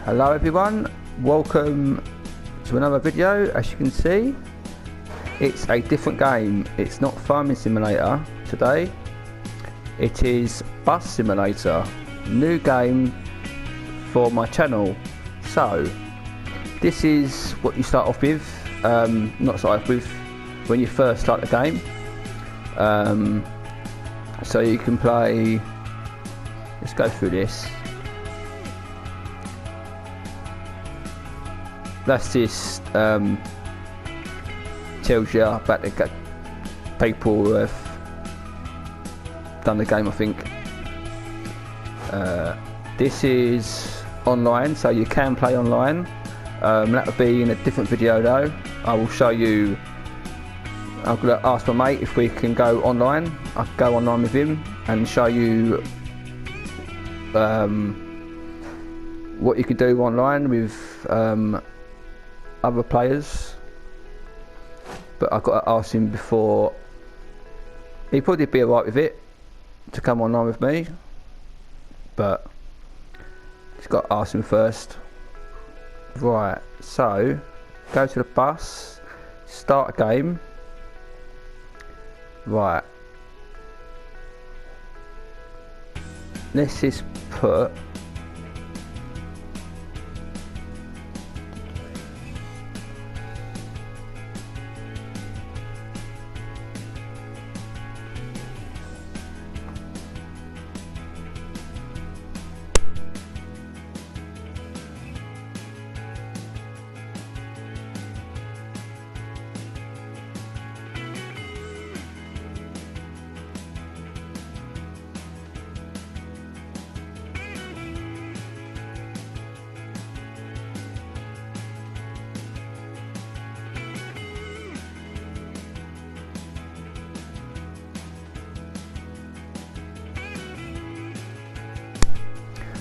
Hello everyone, welcome to another video. As you can see, it's a different game. It's not Farming Simulator today, it is Bus Simulator, new game for my channel. So this is what you start off with, not start off with when you first start the game. So you can play, let's go through this. That's just tells you about the people who have done the game, I think. This is online, so you can play online. That will be in a different video though. I will show you. I'm going to ask my mate if we can go online. I can go online with him and show you what you could do online with other players, but I've got to ask him before. He'd probably be alright with it to come online with me, but just got to ask him first. Right, so go to the bus, start a game. Right, let's just put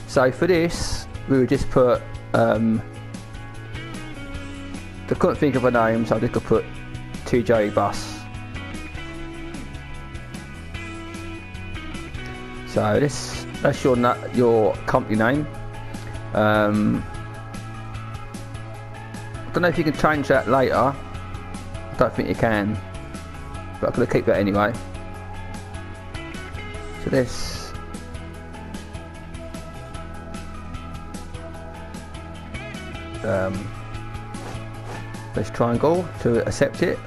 so for this, we would just put, I couldn't think of a name, so I just could put TJ Bus. So that's your company name. I don't know if you can change that later. I don't think you can, but I'm going to keep that anyway. So this triangle to accept it.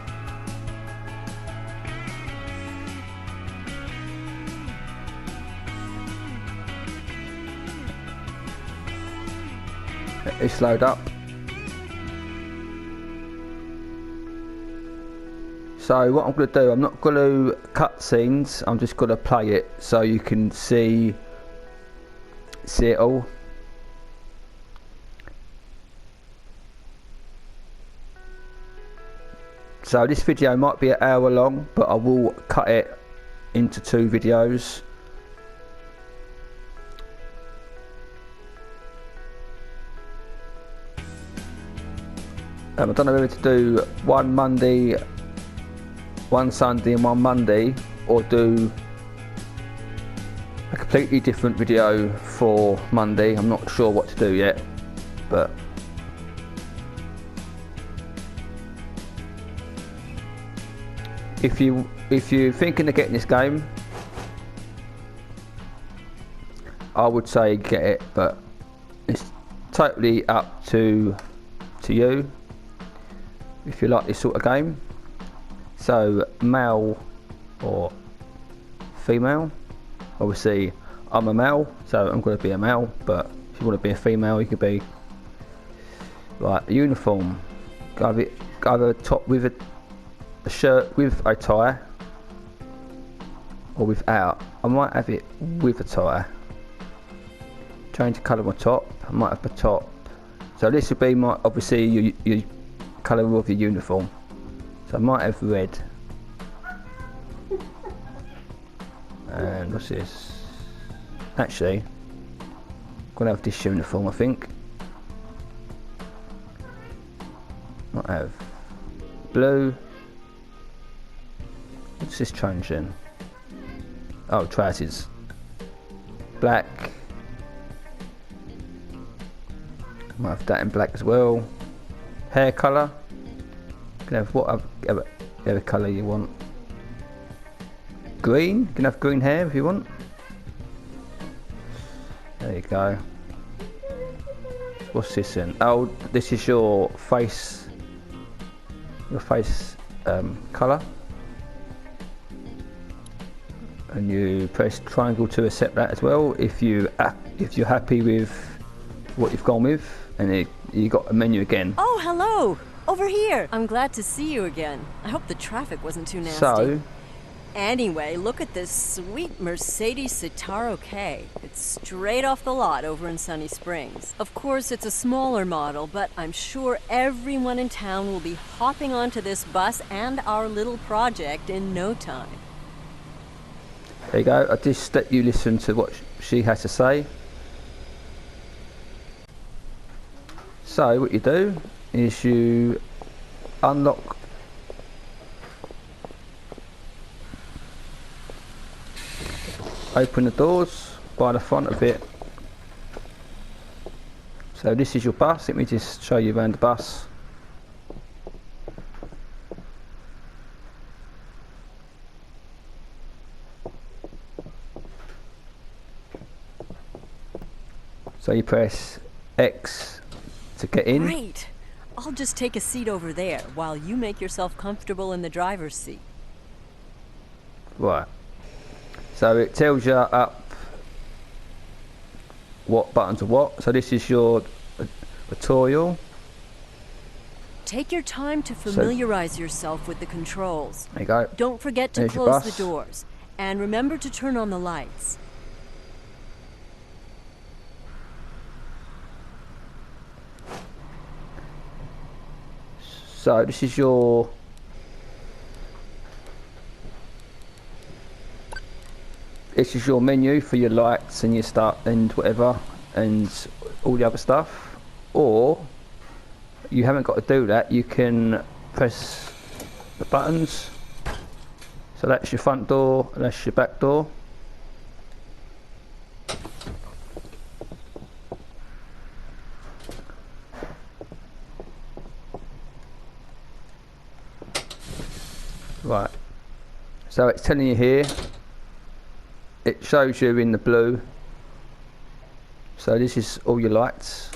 Let this load up. So what I'm going to do, I'm not going to cut scenes, I'm just going to play it so you can see it all. So this video might be an hour long, but I will cut it into 2 videos. I don't know whether to do one Monday, one Sunday and one Monday, or do a completely different video for Monday. I'm not sure what to do yet, but if you're thinking of getting this game, I would say get it, but it's totally up to you if you like this sort of game. So male or female, obviously I'm a male, so I'm going to be a male, but if you want to be a female, you could be like uniform, either top with a shirt with a tie or without. I might have it with a tie. Change the colour of my top. I might have the top. So this would be my, obviously your colour of your uniform. So I might have red. And what's this? Actually, I'm gonna have this uniform, I think. Might have blue. What's this change then? Oh, trousers. Black. Might have that in black as well. Hair colour. You can have whatever colour you want. Green. You can have green hair if you want. There you go. What's this then? Oh, this is your face. Your face colour. And you press triangle to accept that as well. If you're happy with what you've gone with, and you got a menu again. Oh, hello! Over here! I'm glad to see you again. I hope the traffic wasn't too nasty. So, anyway, look at this sweet Mercedes Citaro K. It's straight off the lot over in Sunny Springs. Of course, it's a smaller model, but I'm sure everyone in town will be hopping onto this bus and our little project in no time. there you go. I just let you listen to what she has to say. So what you do is you unlock open the doors by the front of it. So this is your bus. Let me just show you around the bus. So you press X to get in. Great! I'll just take a seat over there while you make yourself comfortable in the driver's seat. Right. So it tells you up what buttons are what. So this is your tutorial. Take your time to familiarize yourself with the controls. There you go. Don't forget to There's your close the bus. doors. And remember to turn on the lights. So this is your menu for your lights and your start and whatever and all the other stuff. Or you haven't got to do that. You can press the buttons. So that's your front door and that's your back door. Right, so it's telling you here, it shows you in the blue, so this is all your lights.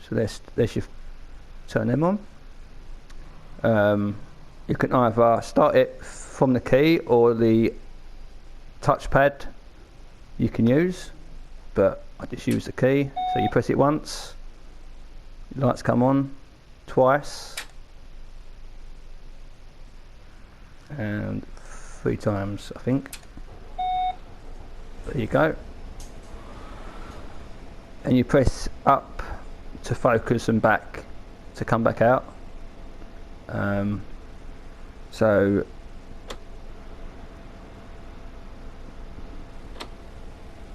So there's your, turn them on. You can either start it from the key or the touchpad you can use, but I just use the key. So you press it once, lights come on, twice, and 3 times I think. There you go. And you press up to focus and back to come back out. So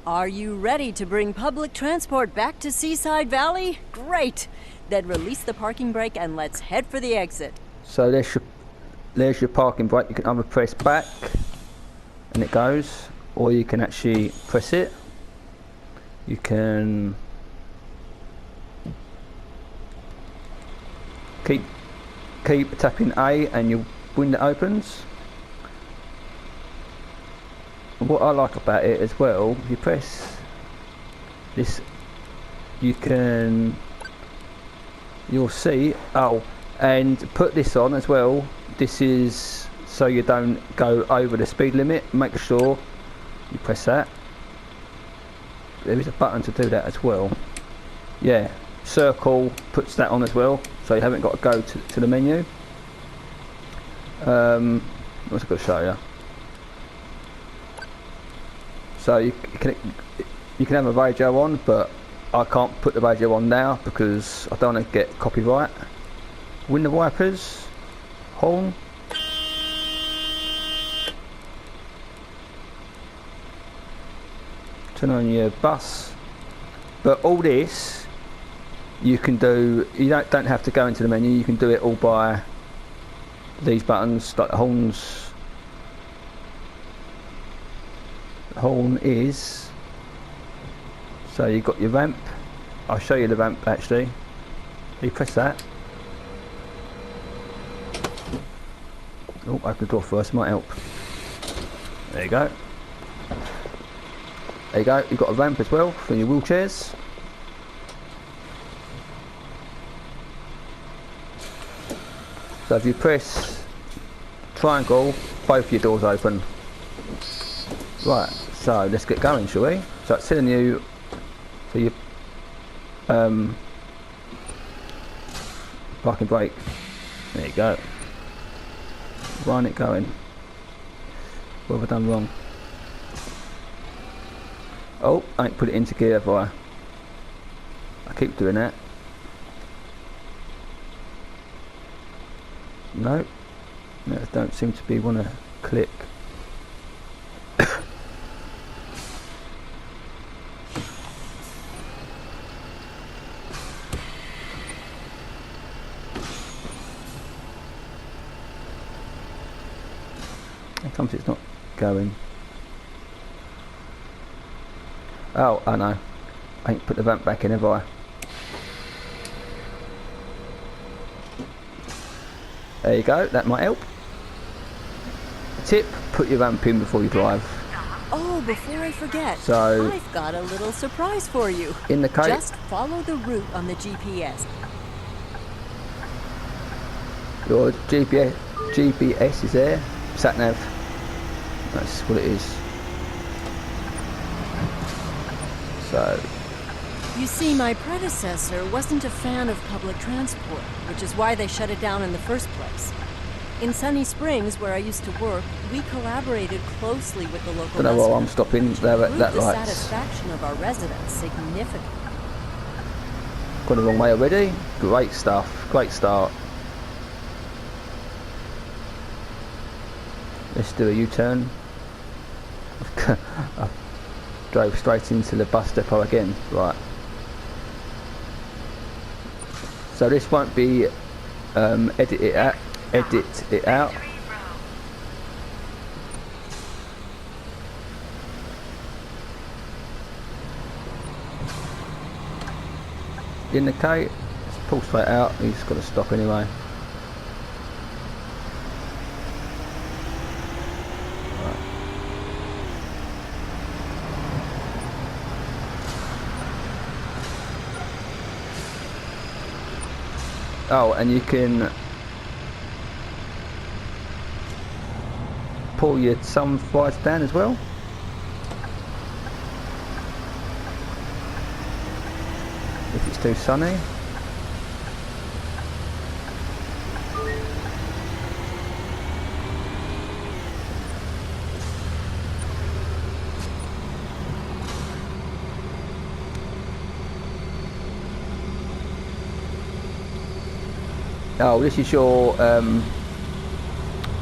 Are you ready to bring public transport back to Seaside Valley? Great! Then release the parking brake and let's head for the exit. So there's your parking brake. You can either press back and it goes, or you can actually press it. You can keep tapping A and your window opens. What I like about it as well, if you press this, you'll see, and put this on as well. This is so you don't go over the speed limit. Make sure you press that. There is a button to do that as well. Yeah, circle puts that on as well, so you haven't got to go to the menu. What's I got to show you? So you can have a radio on, but I can't put the radio on now because I don't want to get copyright. Window wipers, horn. Turn on your bus. But all this you can do. You don't have to go into the menu. You can do it all by these buttons, like the horns. horn is, so you've got your ramp. I'll show you the ramp actually. You press that. Oh, open the door first, might help. There you go. There you go, you've got a ramp as well for your wheelchairs. So if you press triangle, both your doors open. Right, so let's get going, shall we? So it's telling you, so you parking brake. There you go. Why ain't it going? What have I done wrong? Oh, I ain't put it into gear, have I? I keep doing that. No, that don't seem to be want to click. How comes it's not going? Oh, I know. I ain't put the ramp back in, have I? There you go, that might help. Tip, put your ramp in before you drive. Oh, before I forget, So- I've got a little surprise for you. In the case, Just follow the route on the GPS. your GPS is there. Sat nav. That's what it is. So, You see, my predecessor wasn't a fan of public transport, which is why they shut it down in the first place. In Sunny Springs, where I used to work, we collaborated closely with the local don't know why I'm residents, stopping which there at improved that the lights. satisfaction of our residents significantly. Gone the wrong way already. Great stuff. Great start. Let's do a U-turn. I drove straight into the bus depot again. Right. So this won't be edit it out. Indicate. Let's pull straight out. He's got to stop anyway. Oh, and you can pull your sun lights down as well. If it's too sunny. Oh, this is your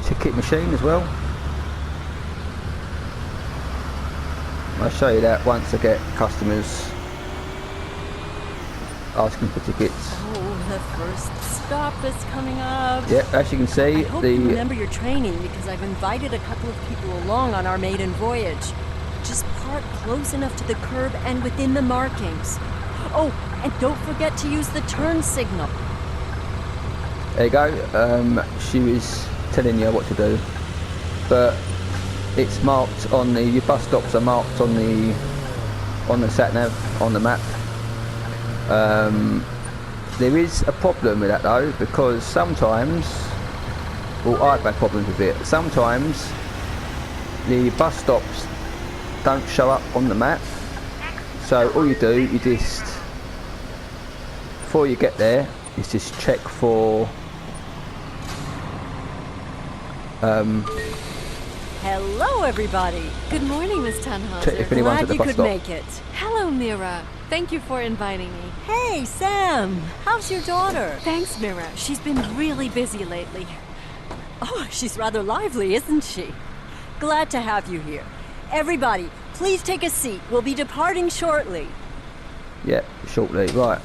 ticket machine as well. I'll show you that once I get customers asking for tickets. Oh, the first stop is coming up. Yeah, as you can see, I hope you remember your training, because I've invited a couple of people along on our maiden voyage. Just park close enough to the curb and within the markings. Oh, and don't forget to use the turn signal. there you go. She was telling you what to do, but it's marked on the your bus stops are marked on the sat nav on the map. There is a problem with that though, because sometimes, well, I've had problems with it. Sometimes the bus stops don't show up on the map, so all you do, you just, before you get there, is just check for Hello, everybody. Good morning, Miss Tannhauser. check if anyone's at Glad the you bus could stop. make it. Hello, Mira. Thank you for inviting me. Hey, Sam. How's your daughter? Thanks, Mira. She's been really busy lately. Oh, she's rather lively, isn't she? Glad to have you here. Everybody, please take a seat. We'll be departing shortly. Yeah, shortly. Right.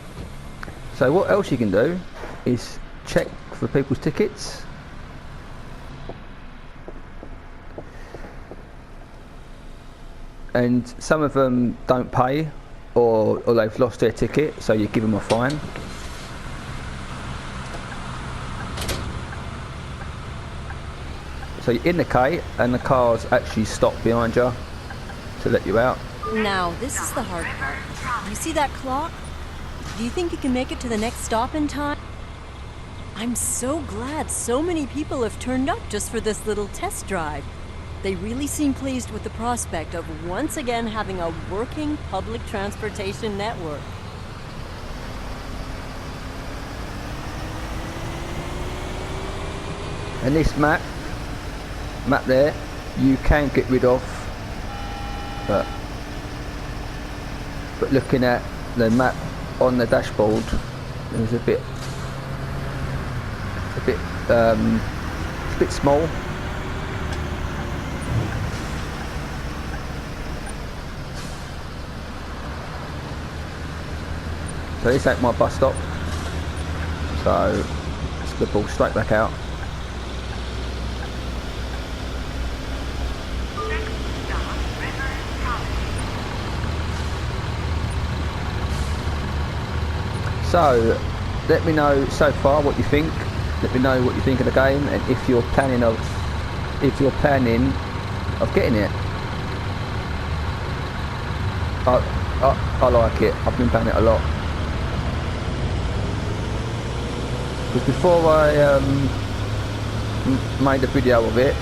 So what else you can do is check for people's tickets. and some of them don't pay, or they've lost their ticket, so you give them a fine. So you indicate, and the cars actually stop behind you to let you out. Now, this is the hard part. You see that clock? Do you think you can make it to the next stop in time? I'm so glad so many people have turned up just for this little test drive. They really seem pleased with the prospect of once again having a working public transportation network. And this map there, you can get rid of, but looking at the map on the dashboard, it's a bit small. So this ain't my bus stop, so it's gonna pull straight back out. So let me know so far what you think. Let me know what you think of the game, and if you're planning of getting it. I like it. I've been playing it a lot. Because before I made a video of it,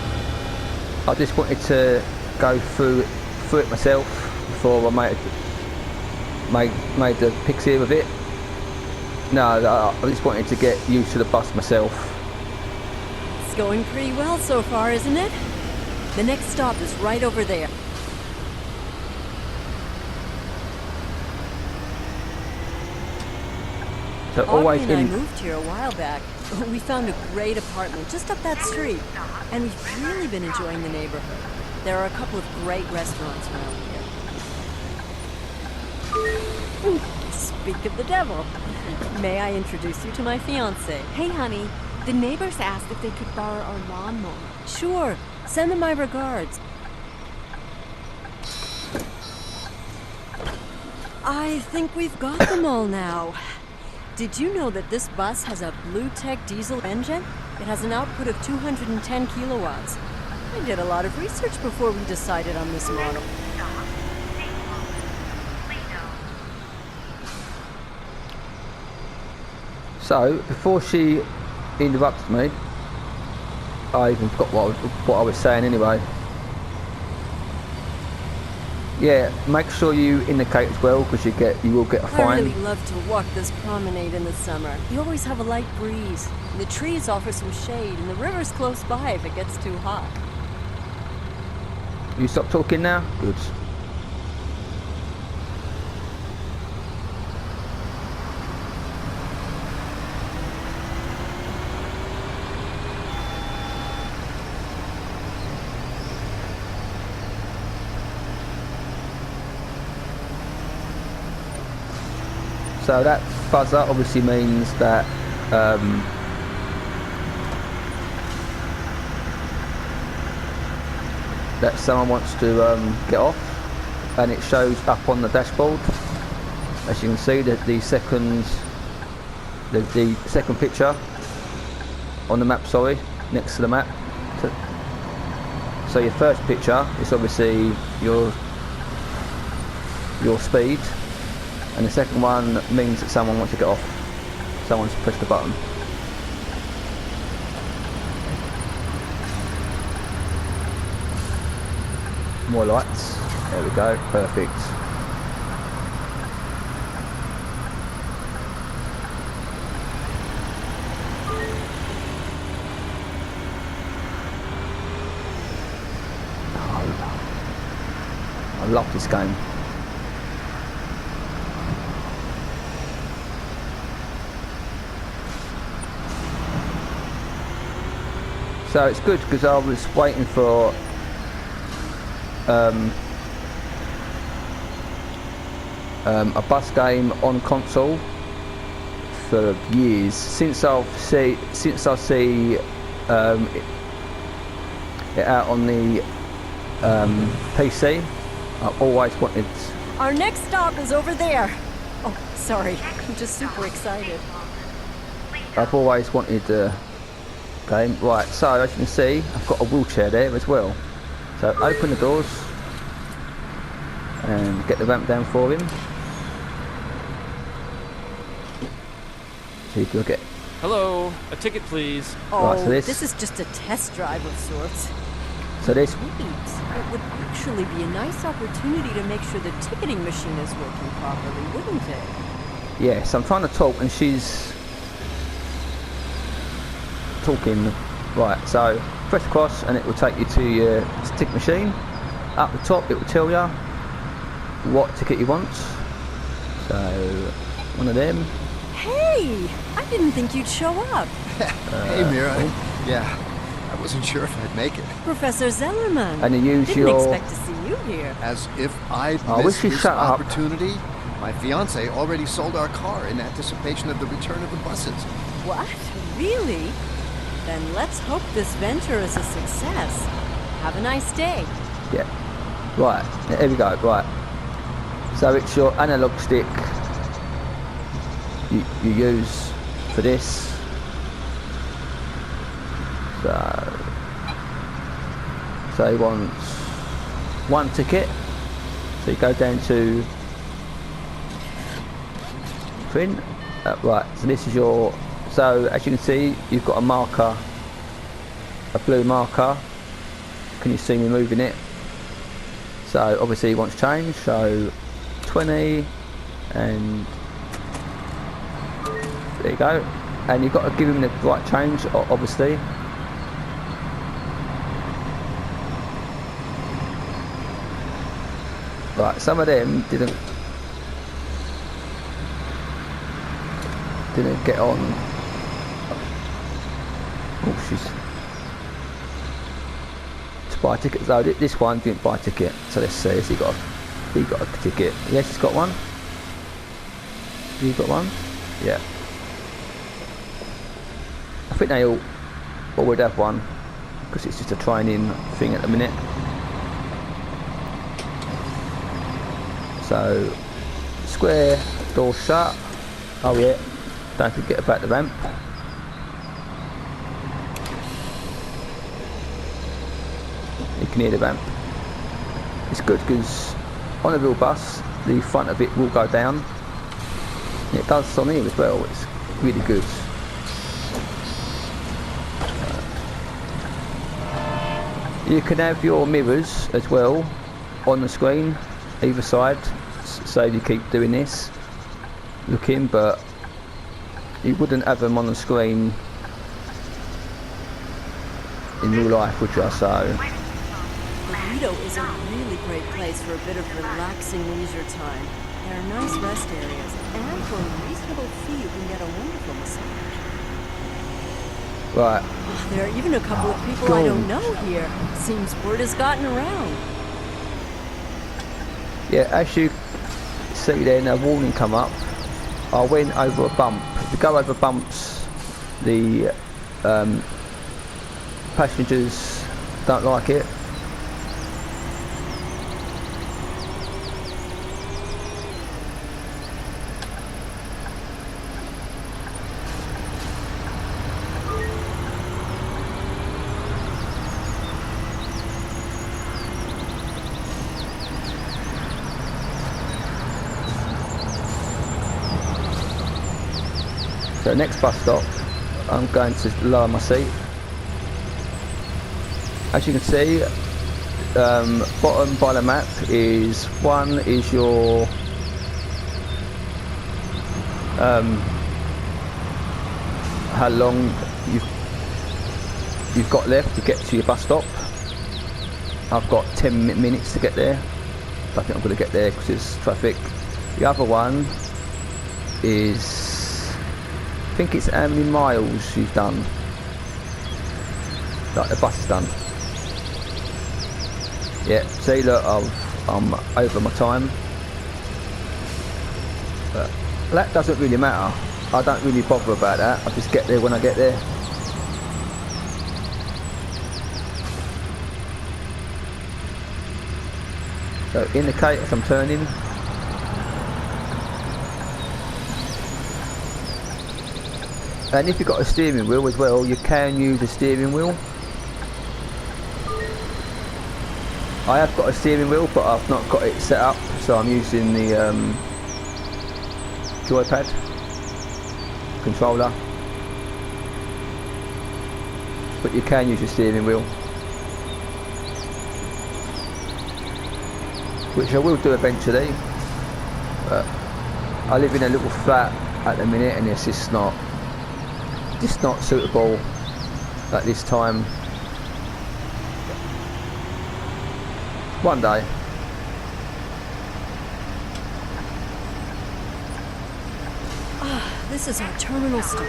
I just wanted to go through it myself before I made the pics here of it. No, I just wanted to get used to the bus myself. It's going pretty well so far, isn't it? The next stop is right over there. So Audrey always and I in. moved here a while back. We found a great apartment just up that street, and we've really been enjoying the neighborhood. There are a couple of great restaurants around here. Speak of the devil. May I introduce you to my fiancé? Hey, honey. The neighbors asked if they could borrow our lawnmower. Sure. Send them my regards. I think we've got them all now. Did you know that this bus has a Blue-Tech diesel engine? It has an output of 210 kilowatts. I did a lot of research before we decided on this model. So before she interrupted me, I even forgot what I was saying anyway. Yeah, make sure you indicate as well, because you will get a I fine. really love to walk this promenade in the summer. You always have a light breeze. The trees offer some shade, and the river's close by if it gets too hot. You stop talking now? Good. So that buzzer obviously means that that someone wants to get off, and it shows up on the dashboard. As you can see, the second picture on the map, sorry, next to the map. So your first picture is obviously your speed, and the second one means that someone wants to get off. Someone's pressed the button. More lights. There we go. Perfect. Oh, I love this game. So it's good because I was waiting for a bus game on console for years, since I see it out on the PC. I've always wanted. Our next stop is over there. Oh, sorry. I'm just super excited. I've always wanted a game. Right, so as you can see, I've got a wheelchair there as well. So open the doors and get the ramp down for him. So you can get. Hello, a ticket please. Oh, Right, so this is just a test drive of sorts. So this, Wait, it would actually be a nice opportunity to make sure the ticketing machine is working properly, wouldn't it? yes, I'm trying to talk and she's talking. Right, so press across and it will take you to your ticket machine. Up the top, it will tell you what ticket you want. So one of them. Hey, I didn't think you'd show up. Hey, Mira. Yeah, I wasn't sure if I'd make it. Professor Zellerman. And you use Didn't your. expect to see you here. As if I'd I wish missed you'd this shut up. opportunity. My fiance already sold our car in anticipation of the return of the buses. What? Really? Then let's hope this venture is a success. Have a nice day. Yeah. Right, here we go, right. So it's your analog stick you use for this. So he wants one ticket. So you go down to print. Right, so this is your, so as you can see, you've got a marker, a blue marker. Can you see me moving it? So obviously he wants change, so 20 and there you go. And you've got to give him the right change, obviously. Right, some of them didn't get on. Oh, she's to buy a ticket. So this one didn't buy a ticket. So let's see. Has he got a ticket? Yes, he's got one. Have you got one? Yeah. I think they all would have one because it's just a training thing at the minute. So square, door shut. Oh yeah. Don't forget about the ramp. You can hear the ramp. It's good because on a real bus, the front of it will go down. And it does on here as well. It's really good. You can have your mirrors as well on the screen, either side. So you keep doing this, looking, but you wouldn't have them on the screen in real life, would you? So Lido is a really great place for a bit of relaxing leisure time. There are nice rest areas, and for a reasonable fee you can get a wonderful massage. right, There are even a couple of people I don't know here. Seems word has gotten around. yeah. As you see, then a warning come up. I went over a bump. If you go over bumps, the passengers don't like it. So next bus stop, I'm going to lower my seat. As you can see, bottom by the map is one is your how long you've got left to get to your bus stop. I've got 10 minutes to get there. I think I'm going to get there because there's traffic. The other one is, I think it's how many miles you've done, like the bus is done. Yeah, see, look, I'm over my time, but that doesn't really matter. I don't really bother about that. I just get there when I get there. So indicate as I'm turning. And if you've got a steering wheel as well, you can use a steering wheel. I have got a steering wheel, but I've not got it set up, so I'm using the joypad controller. But you can use a steering wheel, which I will do eventually. But I live in a little flat at the minute, and it's just not suitable at this time. One day. This is our terminal stop.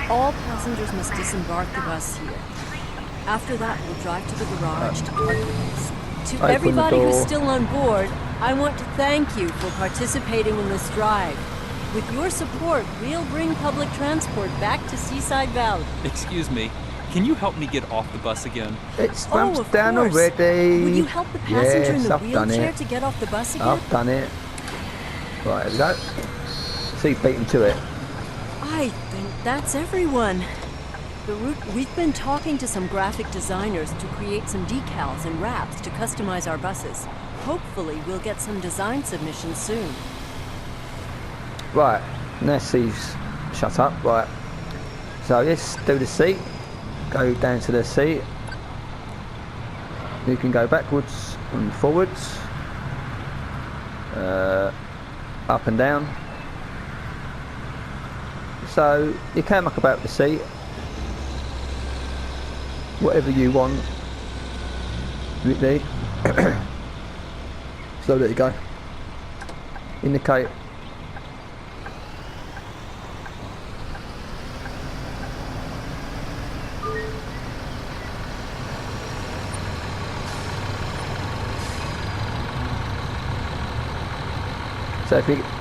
All passengers must disembark the bus here. After that, we'll drive to the garage to park the bus. To Open everybody the who's door. still on board, I want to thank you for participating in this drive. With your support, we'll bring public transport back to Seaside Valley. Excuse me. Can you help me get off the bus again? It's Oh, ramped of down course. already. Will you help the passenger in Yes, the I've done wheelchair it. to get off the bus again? I've done it. Right, there we go. Seat beaten to it. I think that's everyone. The route, we've been talking to some graphic designers to create some decals and wraps to customize our buses. Hopefully, we'll get some design submissions soon. Right, Nessie's shut up. Right, so let's do the seat. Go down to the seat. You can go backwards and forwards, up and down. So you can muck about the seat, whatever you want. Really. So there you go. Indicate.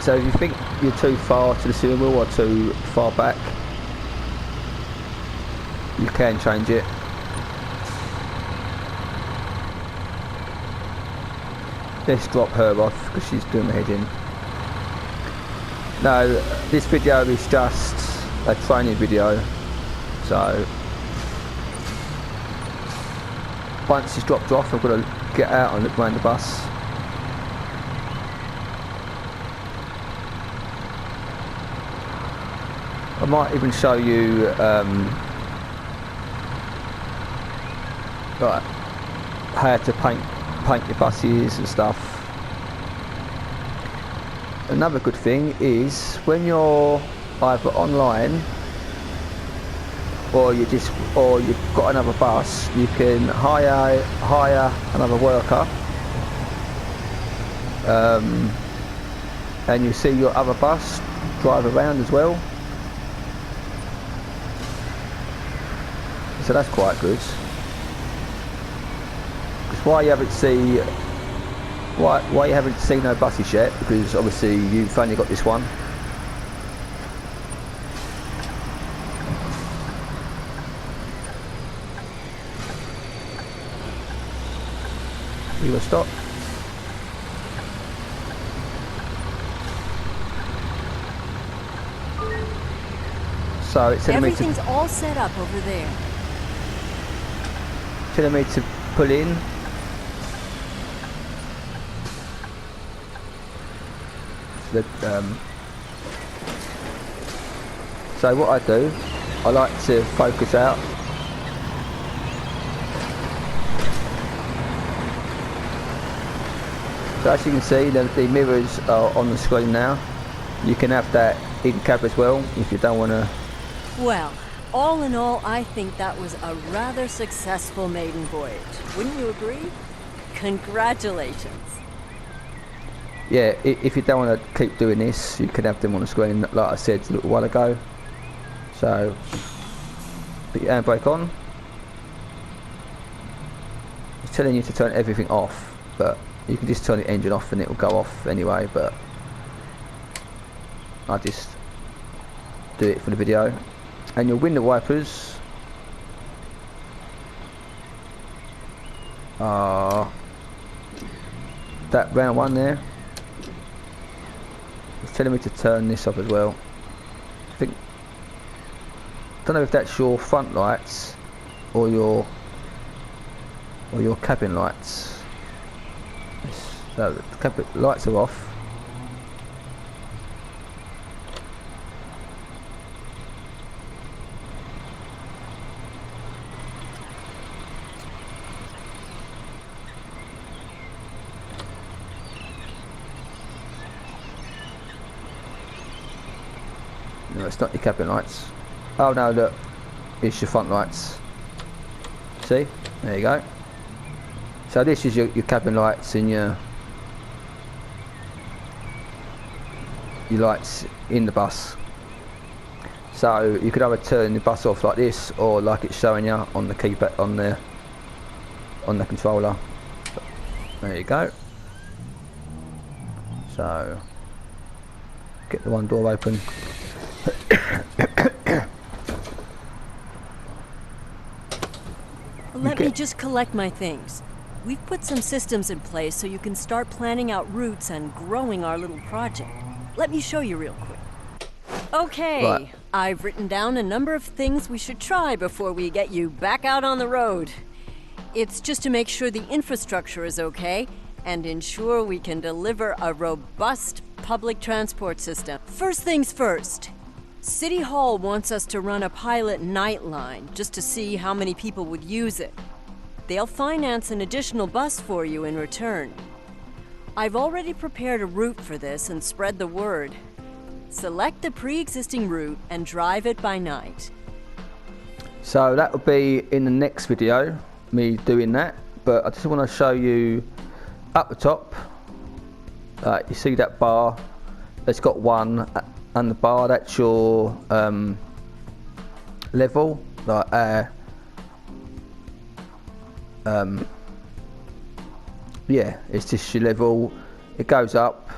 So if you think you're too far to the steering wheel or too far back, you can change it. Let's drop her off because she's doing the heading. No, this video is just a training video. So once she's dropped off, I've got to get out and look around the bus. I might even show you like how to paint your buses and stuff. Another good thing is when you're either online or you've got another bus, you can hire another worker, and you see your other bus drive around as well. So that's quite good. Because why you haven't seen no buses yet? Because obviously you've only got this one. You will stop. So it's telling me to. Everything's all set up over there. Telling me to pull in. So what I do, I like to focus out. So as you can see, the mirrors are on the screen now. You can have that in cab as well if you don't want to. Well, all in all, I think that was a rather successful maiden voyage. Wouldn't you agree? Congratulations. Yeah, if you don't want to keep doing this, you can have them on the screen, like I said a little while ago. So, put your handbrake on. It's telling you to turn everything off, but you can just turn the engine off and it will go off anyway, but I just do it for the video. And your window wipers are that round one there. It's telling me to turn this off as well. I don't know if that's your front lights or your cabin lights. So the cabin lights are off. No, it's not your cabin lights. Oh no, look, it's your front lights. See? There you go. So this is your cabin lights and your lights in the bus. So you could either turn the bus off like this, or like it's showing you on the keypad on the controller. There you go. So get the one door open. Let me just collect my things. We've put some systems in place so you can start planning out routes and growing our little project. Let me show you real quick. Okay, Right. I've written down a number of things we should try before we get you back out on the road. It's just to make sure the infrastructure is okay and ensure we can deliver a robust public transport system. First things first. City Hall wants us to run a pilot nightline just to see how many people would use it. They'll finance an additional bus for you in return. I've already prepared a route for this and spread the word. Select the pre-existing route and drive it by night. So that will be in the next video, me doing that. But I just want to show you up the top. You see that bar? It's got one, and the bar, that's your level, like yeah, it's just your level. It goes up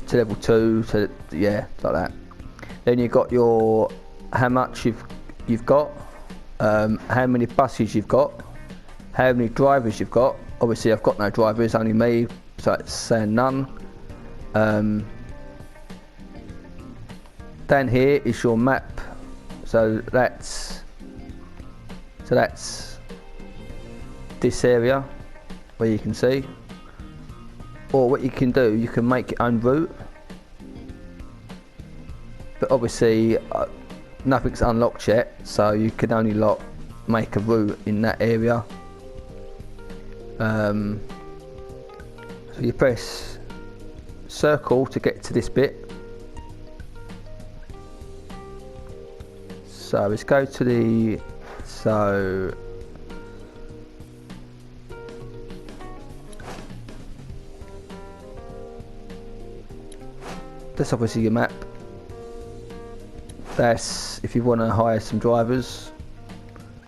to level 2, to yeah, like that. Then you've got your how much you've got, how many buses you've got, how many drivers you've got. Obviously I've got no drivers, only me, so it's saying none. Down here is your map, so that's this area where you can see. Or what you can do, you can make your own route, but obviously nothing's unlocked yet, so you can only make a route in that area. So you press circle to get to this bit. So let's go to the, so that's obviously your map. That's if you want to hire some drivers.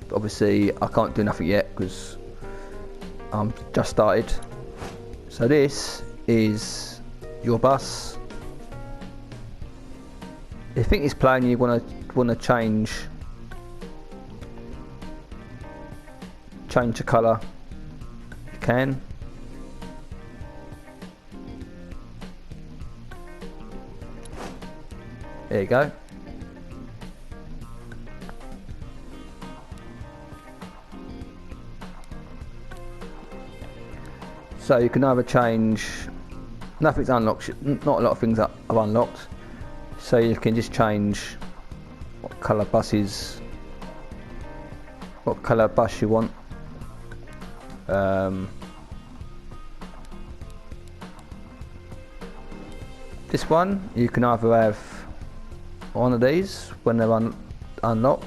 But obviously I can't do nothing yet because I'm just started. So this is your bus. If you think it's plain, you want to change the colour, you can. There you go. So you can either change, nothing's unlocked, not a lot of things are unlocked, so you can just change what colour bus you want. This one, you can either have one of these when they're unlocked.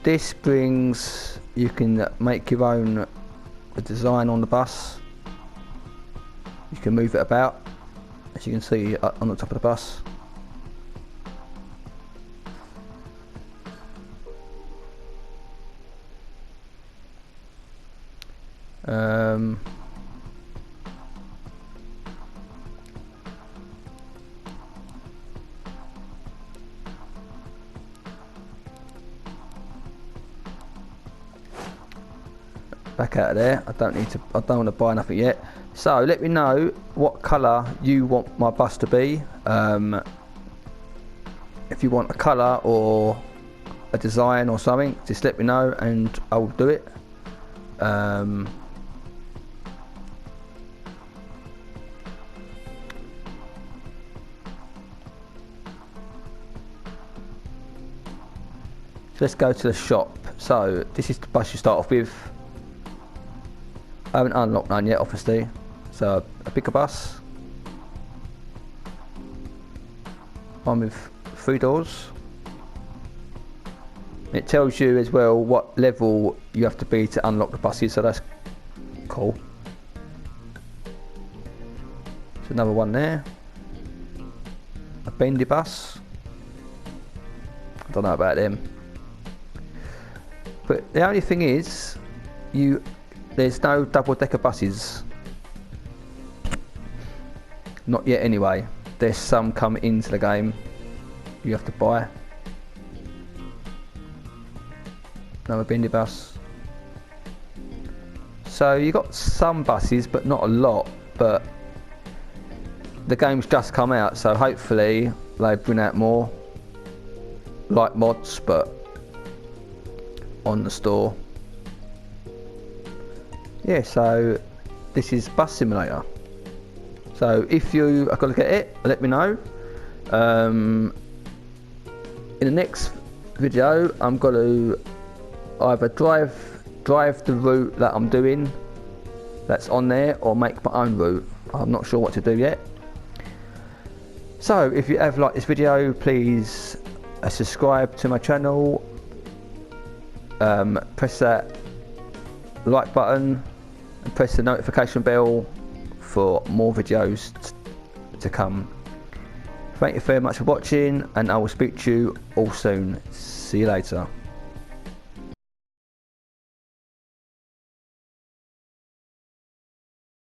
This brings, you can make your own design on the bus. You can move it about, as you can see on the top of the bus. back out of there. I don't want to buy nothing yet. So let me know what colour you want my bus to be. If you want a colour or a design or something, just let me know and I'll do it. So let's go to the shop. So this is the bus you start off with. I haven't unlocked none yet, obviously. So a bigger bus. One with 3 doors. It tells you as well what level you have to be to unlock the buses, so that's cool. There's another one there. A bendy bus. I don't know about them. But the only thing is, there's no double-decker buses. Not yet anyway. There's some come into the game you have to buy. Another bendy bus. So you got some buses but not a lot, but the game's just come out, so hopefully they bring out more like mods but on the store. Yeah, so this is Bus Simulator. So if you are going to get it, let me know. In the next video, I'm going to either drive the route that I'm doing, that's on there, or make my own route. I'm not sure what to do yet. So if you have liked this video, please subscribe to my channel. Press that like button and press the notification bell for more videos to come. Thank you very much for watching, and I will speak to you all soon. See you later.